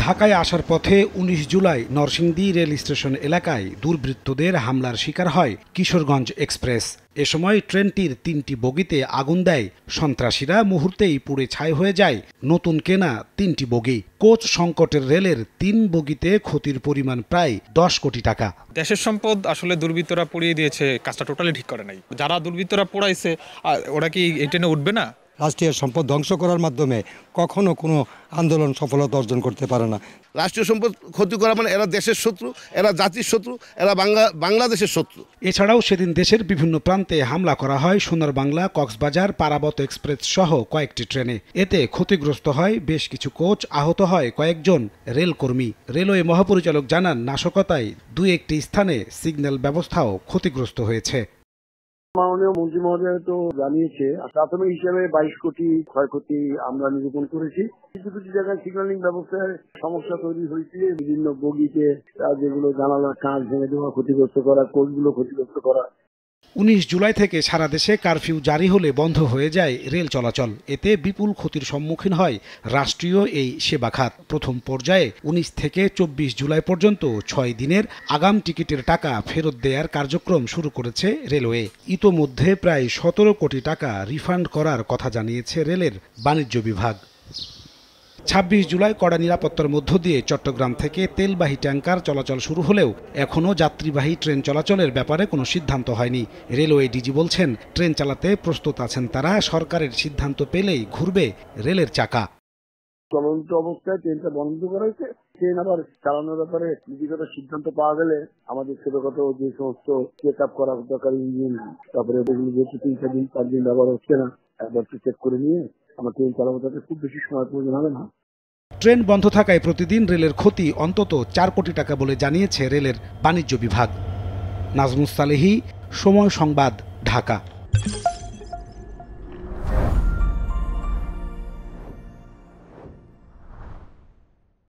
ঢাকায় আসার পথে ১৯ জুলাই নরসিংদী রেল স্টেশন এলাকায় দুর্বৃত্তদের হামলার শিকার হয় কিশোরগঞ্জ এক্সপ্রেস। এ সময় ট্রেনটির ৩টি বগিতে আগুন দেয় সন্ত্রাসীরা। মুহূর্তেই পুড়ে ছাই হয়ে যায় নতুন কেনা ৩টি বগি। কোচ সংকটের রেলের ৩ বগিতে ক্ষতির পরিমাণ প্রায় ১০ কোটি টাকা। দেশের সম্পদ আসলে দুর্বৃত্তরা পুড়িয়ে দিয়েছে, কাজটা টোটালি ঠিক করে নাই। যারা দুর্বৃত্তরা পোড়াইছে ওরা কি এই ট্রেনে উঠবে না? রাষ্ট্রীয় সম্পদ ধ্বংস করার মাধ্যমে কখনো কোনো আন্দোলন সফলতা অর্জন করতে পারে না। রাষ্ট্রীয় সম্পদ ক্ষতি করা মানে এরা দেশের শত্রু, এরা জাতির শত্রু, এরা বাংলাদেশের শত্রু। এছাড়াও সেদিন দেশের বিভিন্ন প্রান্তে হামলা করা হয় সোনার বাংলা, কক্সবাজার, পারাবত এক্সপ্রেস সহ কয়েকটি ট্রেনে। এতে ক্ষতিগ্রস্ত হয় বেশ কিছু কোচ, আহত হয় কয়েকজন রেলকর্মী। রেলওয়ে মহাপরিচালক জানান, নাশকতায় ২-১টি স্থানে সিগন্যাল ব্যবস্থাও ক্ষতিগ্রস্ত হয়েছে। মাননীয় মন্ত্রী মহোদয় তো জানিয়েছে, প্রাথমিক হিসেবে ২২ কোটি ক্ষয়ক্ষতি আমরা নিরূপণ করেছি। কিছু কিছু জায়গায় সিগন্যালিং ব্যবস্থায় সমস্যা তৈরি হয়েছে। বিভিন্ন বগিতে যেগুলো জানালার কাঁচ ভেঙে দেওয়া, ক্ষতিগ্রস্ত করা, কোচগুলো ক্ষতিগ্রস্ত করা। ১৯ জুলাই থেকে সারা দেশে কারফিউ জারি হলে বন্ধ হয়ে যায় রেল চলাচল। এতে বিপুল ক্ষতির সম্মুখীন হয় রাষ্ট্রীয় এই সেবা খাত। প্রথম পর্যায়ে ১৯ থেকে ২৪ জুলাই পর্যন্ত ৬ দিনের আগাম টিকিটের টাকা ফেরত দেওয়ার কার্যক্রম শুরু করেছে রেলওয়ে। ইতোমধ্যে প্রায় ১৭ কোটি টাকা রিফান্ড করার কথা জানিয়েছে রেলের বাণিজ্য বিভাগ। ২৬ জুলাই কড়া নিরাপত্তার মধ্য দিয়ে চট্টগ্রাম থেকে তেলবাহী ট্যাংকার চলাচল শুরু হলেও এখনও যাত্রীবাহী ট্রেন চলাচলের ব্যাপারে কোনো সিদ্ধান্ত হয়নি। রেলওয়ে ডিজি বলছেন, ট্রেন চালাতে প্রস্তুত আছেন তারা। সরকারের সিদ্ধান্ত পেলেই ঘুরবে রেলের চাকা। চলন্ত অবস্থায় ট্রেনটা বন্ধ করা হয়েছে। ট্রেন আবার চালানোর ব্যাপারে নীতিগত সিদ্ধান্ত পাওয়া গেলে আমাদের ছোটগত যে সমস্ত চেক আপ করা দরকার, ইঞ্জিন, তারপরে ওগুলো যেহেতু ৩-৪ দিন ৫ দিন ব্যবহার হচ্ছে না, একবার চেক করে নিয়ে আমার ট্রেন চালাবো, তাতে খুব বেশি সময় প্রয়োজন হবে না। ট্রেন বন্ধ থাকায় প্রতিদিন রেলের ক্ষতি অন্তত ৪ কোটি টাকা বলে জানিয়েছে রেলের বাণিজ্য বিভাগ। নাজমুস সালেহী, সময় সংবাদ, ঢাকা।